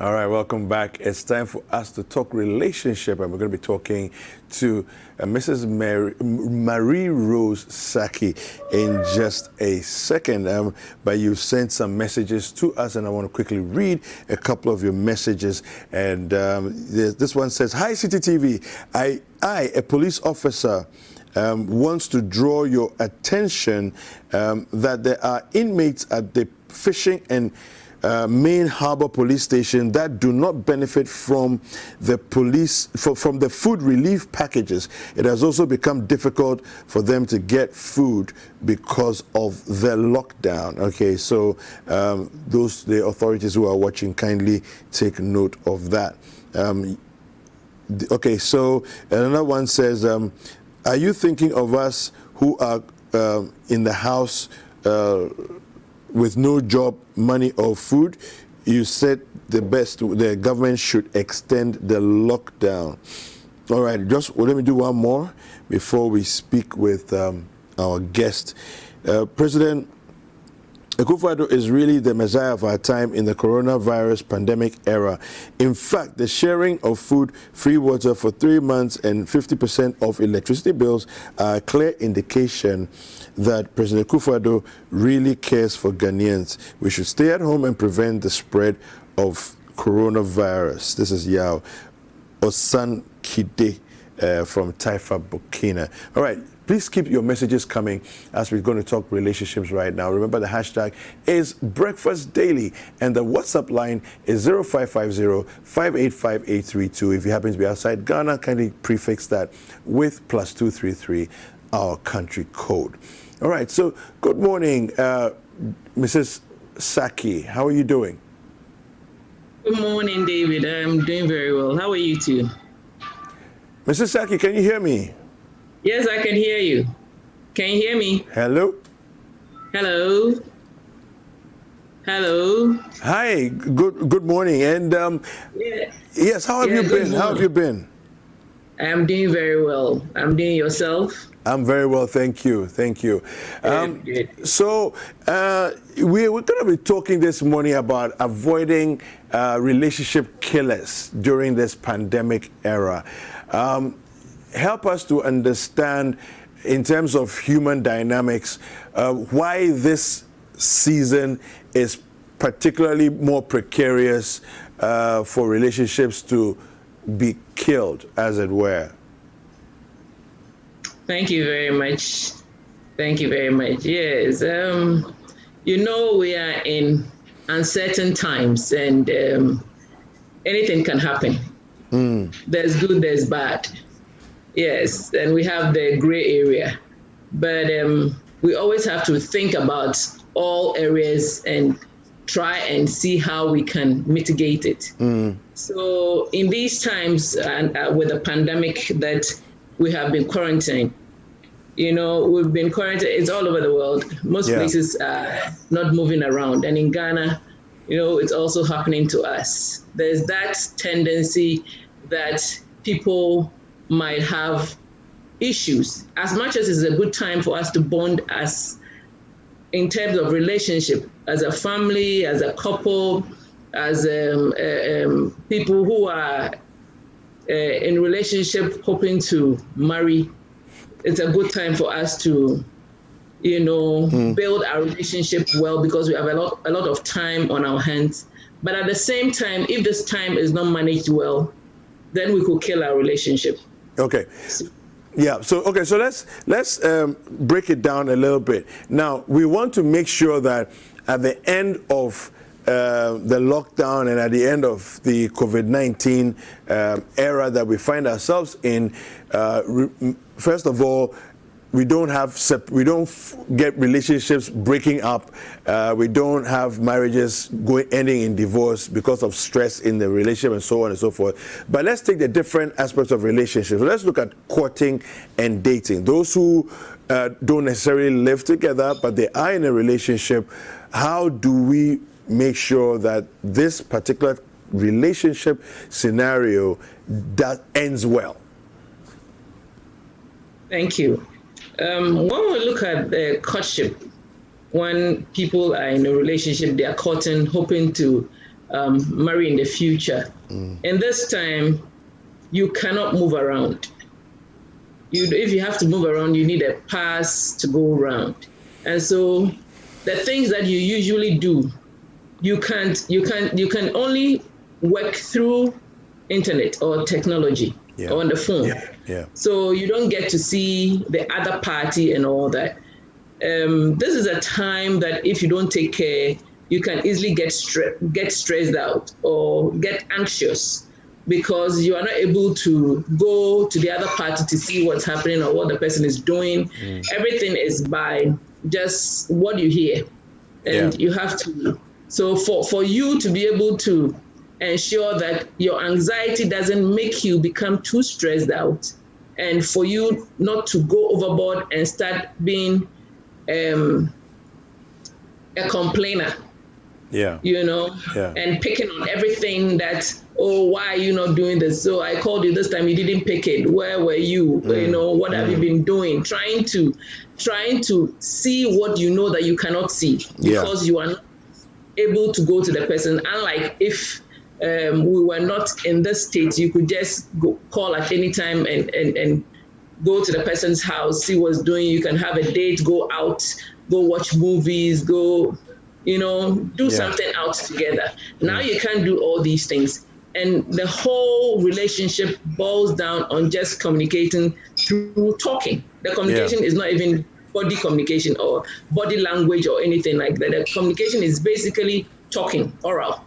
All right, welcome back. It's time for us to talk relationship, and we're going to be talking to Mrs. Marie Rose Sackey in just a second. But you sent some messages to us, and I want to quickly read a couple of your messages. And this one says, "Hi, CTTV. I, a police officer, wants to draw your attention that there are inmates at the fishing and main harbor police station that do not benefit from the from the food relief packages. It has also become difficult for them to get food because of the lockdown." Okay, so the authorities who are watching, kindly take note of that. Okay, so another one says, "Are you thinking of us who are in the house with no job, money, or food? You said the government should extend the lockdown." All right, let me do one more before we speak with our guest. President Akufo-Addo is really the messiah of our time in the coronavirus pandemic era. In fact, the sharing of food, free water for 3 months, and 50% of electricity bills are a clear indication that President Akufo-Addo really cares for Ghanaians. We should stay at home and prevent the spread of coronavirus. This is Yao Osan Kide from Taifa, Burkina. All right. Please keep your messages coming as we're going to talk relationships right now. Remember, the hashtag is Breakfast Daily, and the WhatsApp line is 0550-585-832. If you happen to be outside Ghana, kindly prefix that with +233, our country code. All right, so good morning, Mrs. Sackey. How are you doing? Good morning, David. I'm doing very well. How are you too? Mrs. Sackey, can you hear me? Yes, I can hear you. Can you hear me? Hello? Hello? Hello? Hi, good morning. And yes, how have you been? How have you been? I'm doing very well. I'm doing yourself? I'm very well, thank you. Thank you. Good. So we're going to be talking this morning about avoiding relationship killers during this pandemic era. Help us to understand, in terms of human dynamics, why this season is particularly more precarious for relationships to be killed, as it were. Thank you very much. Thank you very much. Yes, we are in uncertain times, and anything can happen. There's good, there's bad. Yes, and we have the gray area, but we always have to think about all areas and try and see how we can mitigate it. So in these times, and with the pandemic that we have been quarantined, we've been quarantined, it's all over the world. Most places are not moving around. And in Ghana, it's also happening to us. There's that tendency that people might have issues. As much as it's a good time for us to bond as in terms of relationship, as a family, as a couple, as people who are in relationship hoping to marry, it's a good time for us to, build our relationship well, because we have a lot of time on our hands. But at the same time, if this time is not managed well, then we could kill our relationship. Okay. Yeah. So let's break it down a little bit. Now, we want to make sure that at the end of the lockdown and at the end of the COVID-19 era that we find ourselves in, first of all, we don't get relationships breaking up. We don't have marriages ending in divorce because of stress in the relationship and so on and so forth. But let's take the different aspects of relationships. Let's look at courting and dating. Those who don't necessarily live together, but they are in a relationship, how do we make sure that this particular relationship scenario that ends well? Thank you. When we look at the courtship, when people are in a relationship, they are courting, hoping to marry in the future. And this time, you cannot move around. If you have to move around, you need a pass to go around. And so the things that you usually do, you can only work through internet or technology or on the phone. So you don't get to see the other party and all that. This is a time that if you don't take care, you can easily get stressed out or get anxious because you are not able to go to the other party to see what's happening or what the person is doing. Everything is by just what you hear. And you have to. So for you to be able to ensure that your anxiety doesn't make you become too stressed out, and for you not to go overboard and start being a complainer, and picking on everything that, oh, why are you not doing this? So I called you this time, you didn't pick it. Where were you? What have you been doing? Trying to see what you know that you cannot see because you are not able to go to the person. Unlike if we were not in this state, you could just call at any time and go to the person's house, see what's doing. You can have a date, go out, go watch movies, go, do something out together. Now you can't do all these things. And the whole relationship boils down on just communicating through talking. The communication is not even body communication or body language or anything like that. The communication is basically talking, oral.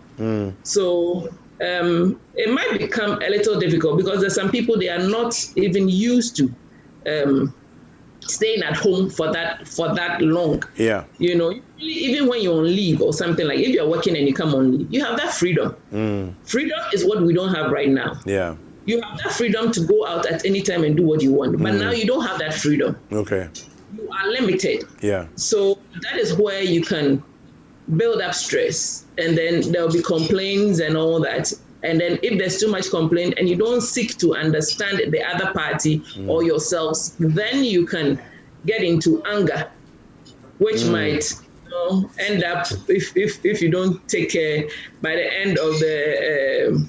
So it might become a little difficult because there's some people, they are not even used to staying at home for that long. Even when you're on leave or something, like if you're working and you come on leave, you have that freedom. Freedom is what we don't have right now. You have that freedom to go out at any time and do what you want, but now you don't have that freedom. You are limited. So that is where you can build up stress, and then there'll be complaints and all that. And then if there's too much complaint and you don't seek to understand the other party or yourselves, then you can get into anger, which might end up, if you don't take care, by the end of the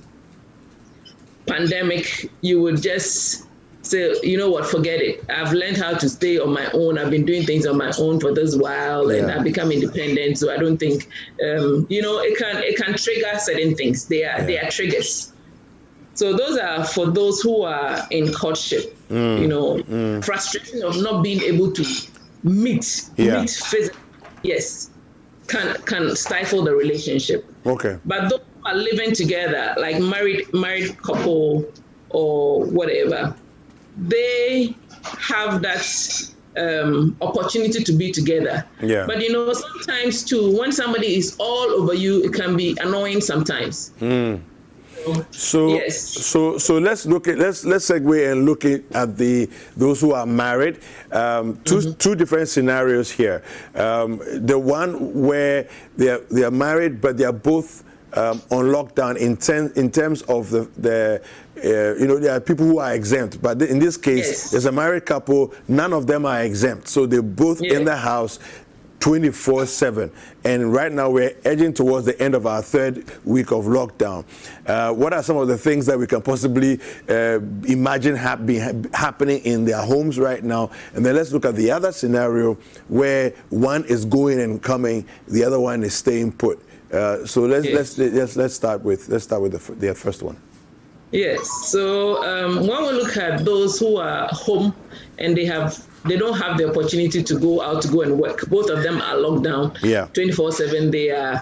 pandemic, you would just say, you know what, forget it. I've learned how to stay on my own. I've been doing things on my own for this while, and I've become independent. So I don't think, it can trigger certain things. They are triggers. So those are for those who are in courtship. Frustration of not being able to meet physically. Yes, can stifle the relationship. But those who are living together, like married couple or whatever, they have that opportunity to be let's But sometimes too, when somebody is all over you, it can be annoying sometimes. So let's segue and look at those who are married. Two different scenarios here. The one where they are married, but they are both on lockdown in terms of there are people who are exempt, but in this case, there's a married couple, none of them are exempt. So they're both in the house 24/7. And right now we're edging towards the end of our third week of lockdown. What are some of the things that we can possibly imagine happening in their homes right now? And then let's look at the other scenario where one is going and coming, the other one is staying put. So let's start with the first one. Yes. So when we look at those who are home and they don't have the opportunity to go out to go and work, both of them are locked down 24/7. They are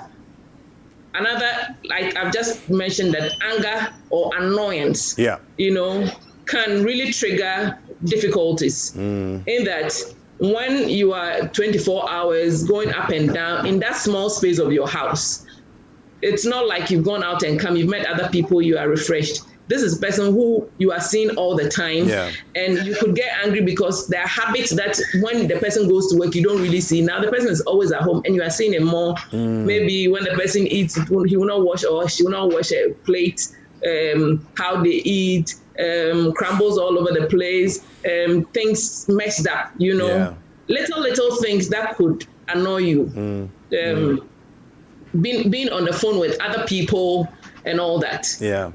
another, like I've just mentioned, that anger or annoyance, can really trigger difficulties in that. When you are 24 hours going up and down in that small space of your house, it's not like you've gone out and come, you've met other people, you are refreshed. This is a person who you are seeing all the time, and you could get angry because there are habits that when the person goes to work, you don't really see. Now the person is always at home and you are seeing him more. Maybe when the person eats, he will not wash or she will not wash a plate, how they eat, crumbles all over the place, things messed up, little things that could annoy you. being on the phone with other people and all that. Yeah.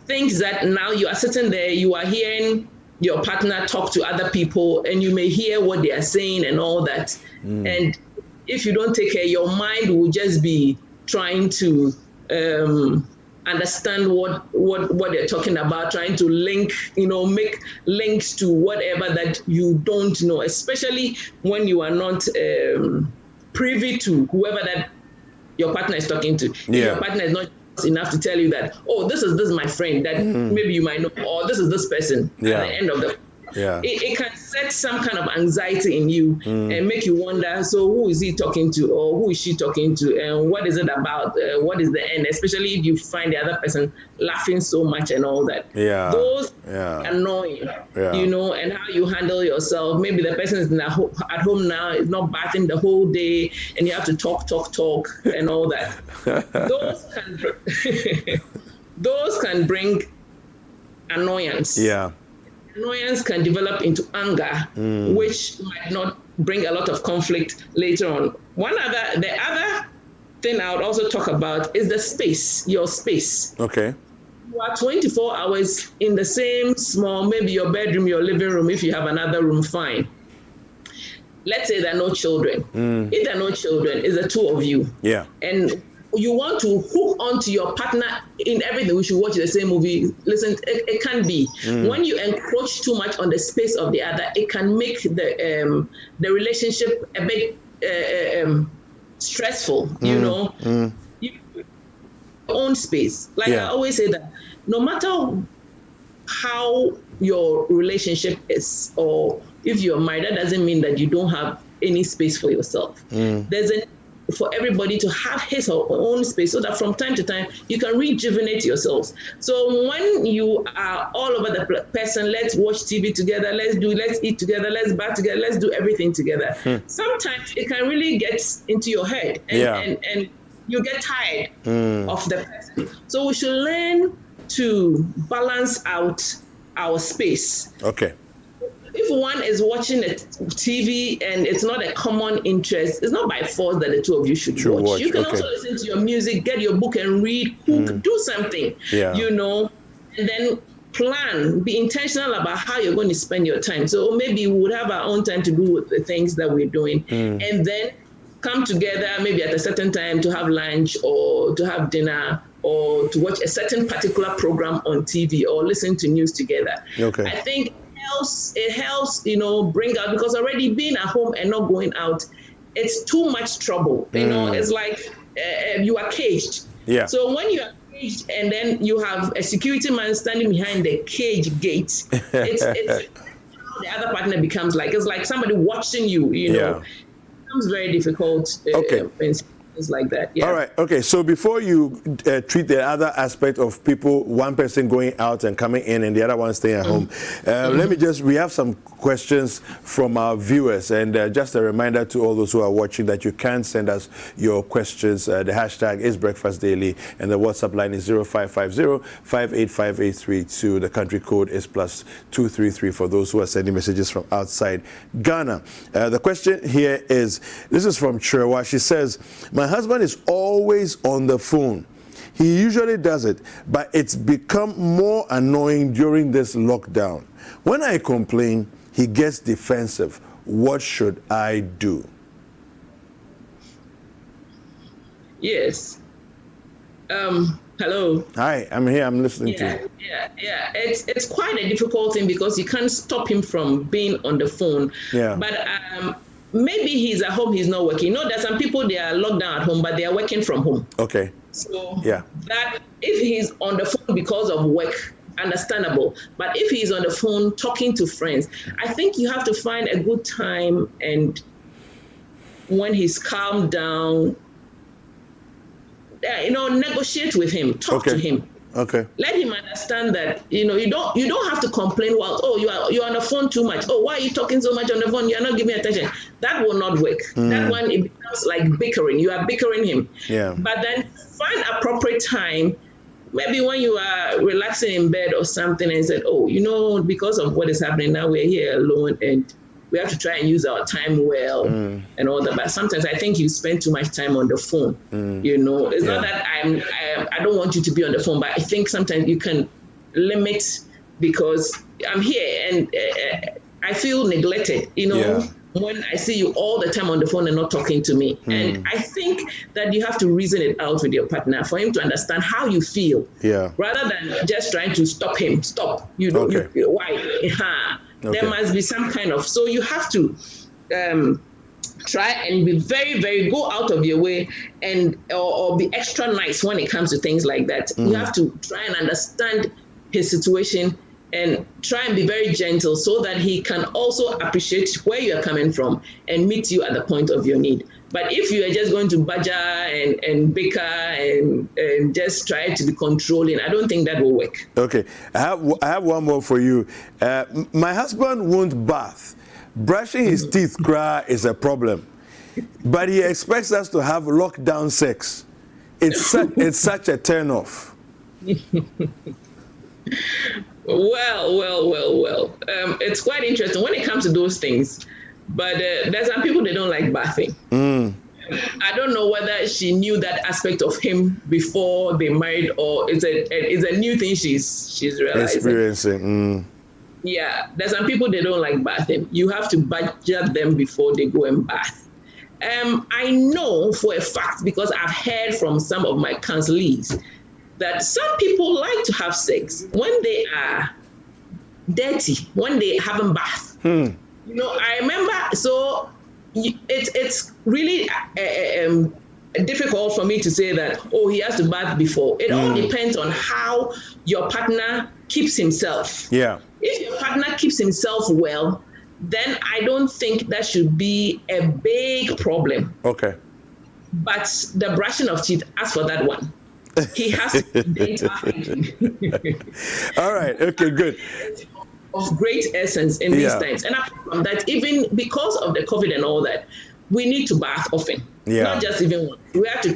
Things that now you are sitting there, you are hearing your partner talk to other people, and you may hear what they are saying and all that. And if you don't take care, your mind will just be trying to understand what they're talking about, trying to link, make links to whatever that you don't know, especially when you are not privy to whoever that your partner is talking to. If your partner is not enough to tell you that, oh, this is my friend that maybe you might know, or this is this person at the end of the it can set some kind of anxiety in you and make you wonder, so who is he talking to, or who is she talking to, and what is it about, what is the end, especially if you find the other person laughing so much and all that. Those annoying, and how you handle yourself. Maybe the person is at home now, is not bathing the whole day, and you have to talk and all that. Those can bring annoyance. Annoyance can develop into anger, which might not bring a lot of conflict later on. The other thing I would also talk about is the space, your space. Okay. You are 24 hours in the same small, maybe your bedroom, your living room. If you have another room, fine. Let's say there are no children. If there are no children, it's the two of you. And you want to hook onto your partner in everything. We should watch the same movie. Listen, it can be. When you encroach too much on the space of the other, it can make the relationship a bit stressful. Your own space. Like I always say that no matter how your relationship is, or if you're married, that doesn't mean that you don't have any space for yourself. There's for everybody to have his or her own space, so that from time to time you can rejuvenate yourselves. So when you are all over the person, let's watch TV together, let's eat together, let's bath together, let's do everything together. Sometimes it can really get into your head, and you get tired of the person. So we should learn to balance out our space. Okay. If one is watching a TV and it's not a common interest, it's not by force that the two of you should watch. You can also listen to your music, get your book and read, cook, do something, and then plan, be intentional about how you're going to spend your time. So maybe we would have our own time to do the things that we're doing, and then come together maybe at a certain time to have lunch or to have dinner or to watch a certain particular program on TV or listen to news together. Okay. I think it helps, bring out, because already being at home and not going out, it's too much trouble. It's like you are caged. So when you are caged and then you have a security man standing behind the cage gate, it's the other partner becomes like, it's like somebody watching you, It becomes very difficult. Things like that. All right. Okay. So before you treat the other aspect of people, one person going out and coming in and the other one staying at home, we have some questions from our viewers, and just a reminder to all those who are watching that you can send us your questions. The hashtag is Breakfast Daily, and the WhatsApp line is 0550-585-832. The country code is +233 for those who are sending messages from outside Ghana. The question here is, this is from Chirewa. She says, my husband is always on the phone. He usually does it, but it's become more annoying during this lockdown. When I complain, he gets defensive. What should I do? Yes. Hello. Hi, I'm here. I'm listening to you. Yeah. It's quite a difficult thing because you can't stop him from being on the phone. But maybe he's at home, he's not working. There's some people, they are locked down at home, but they are working from home. Okay. So that if he's on the phone because of work, understandable. But if he's on the phone talking to friends, I think you have to find a good time, and when he's calmed down, negotiate with him, talk to him. Okay. Let him understand that you don't have to complain. Well, you're on the phone too much. Oh, why are you talking so much on the phone? You're not giving attention. That will not work. That one, it becomes like bickering. You are bickering him. But then find appropriate time. Maybe when you are relaxing in bed or something, and said, because of what is happening now, we're here alone, and we have to try and use our time well and all that. But sometimes I think you spend too much time on the phone. You know, it's not that I don't want you to be on the phone, but I think sometimes you can limit, because I'm here and I feel neglected, you know, when I see you all the time on the phone and not talking to me. And I think that you have to reason it out with your partner for him to understand how you feel, rather than just trying to stop him. Stop. You know, why? There must be some kind of, so you have to try and be very, very, go out of your way and or be extra nice when it comes to things like that. You have to try and understand his situation and try and be very gentle so that he can also appreciate where you are coming from and meet you at the point of your need. But if you are just going to badger and bicker and just try to be controlling, I don't think that will work. Okay, I have one more for you. My husband won't bath. Brushing his teeth cry is a problem, but he expects us to have lockdown sex. It's such a turn off. Well. It's quite interesting when it comes to those things. But there's some people, they don't like bathing. I don't know whether she knew that aspect of him before they married, or it's a new thing she's realizing. Experiencing. Yeah, there's some people, they don't like bathing. You have to budget them before they go and bath. I know for a fact, because I've heard from some of my counselees, that some people like to have sex when they are dirty, when they haven't bathed. You know, I remember, so it's really difficult for me to say that, oh, he has to bath before. It all depends on how your partner keeps himself. Yeah. If your partner keeps himself well, then I don't think that should be a big problem. Okay. But the brushing of teeth, as for that one, he has to data hygiene. All right. Okay, good. Of great essence in these times. And apart from that, even because of the COVID and all that, we need to bath often. Not just even once. We have to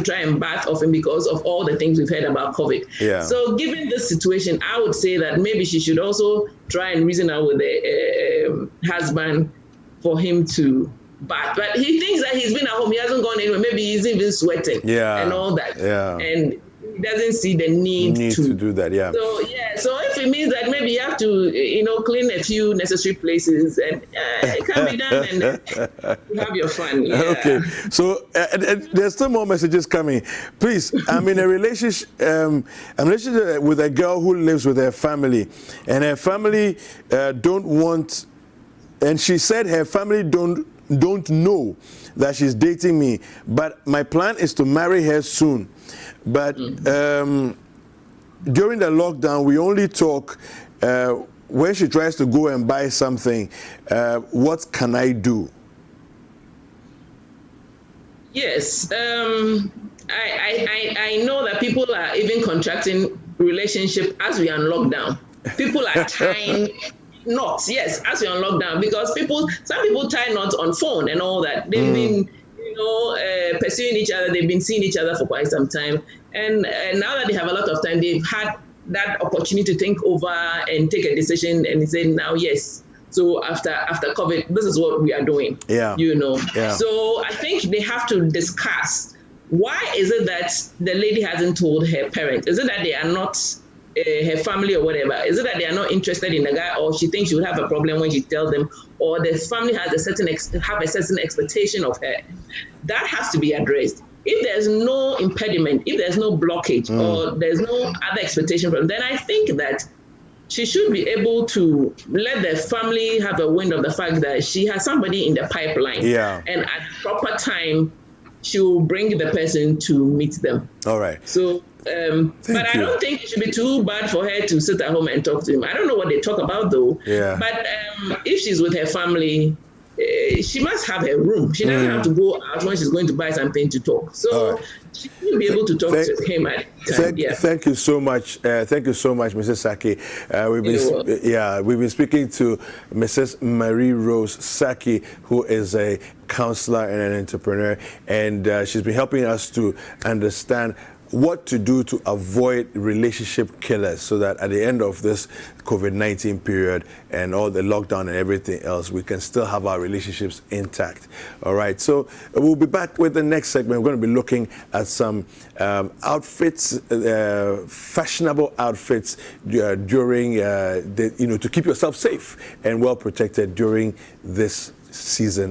try and bath often because of all the things we've heard about COVID. So given this situation, I would say that maybe she should also try and reason out with the husband for him to bath. But he thinks that he's been at home, he hasn't gone anywhere, maybe he's even sweating and all that. And he doesn't see the need to do that. So if it means that maybe you have to, clean a few necessary places, and it can be done, and you have your fun. Okay. So there's still more messages coming. Please, I'm in a relationship. With a girl who lives with her family, and her family don't want. And she said her family don't know that she's dating me, but my plan is to marry her soon. But during the lockdown, we only talk when she tries to go and buy something. What can I do? Yes, I know that people are even contracting relationship as we are on lockdown. People are tying knots, yes, as we're on lockdown, because some people tie knots on phone and all that. They've been, pursuing each other. They've been seeing each other for quite some time. And now that they have a lot of time, they've had that opportunity to think over and take a decision and say, now, yes. So after COVID, this is what we are doing. So I think they have to discuss, why is it that the lady hasn't told her parents? Is it that they are not her family or whatever? Is it that they are not interested in the guy, or she thinks she would have a problem when she tells them, or the family has a certain expectation of her? That has to be addressed. If there's no impediment, if there's no blockage, or there's no other expectation from, then I think that she should be able to let the family have a wind of the fact that she has somebody in the pipeline. And at proper time, she will bring the person to meet them. All right. So, but I don't think it should be too bad for her to sit at home and talk to him. I don't know what they talk about, though. But if she's with her family, she must have a room. She doesn't have to go out when she's going to buy something to talk. So she will be able to talk to him at time. Thank you so much. Thank you so much, Mrs. Saki. We've been speaking to Mrs. Marie Rose Saki, who is a counselor and an entrepreneur, and she's been helping us to understand what to do to avoid relationship killers so that at the end of this COVID-19 period and all the lockdown and everything else, we can still have our relationships intact. All right, so we'll be back with the next segment. We're going to be looking at some outfits, fashionable outfits during, to keep yourself safe and well protected during this season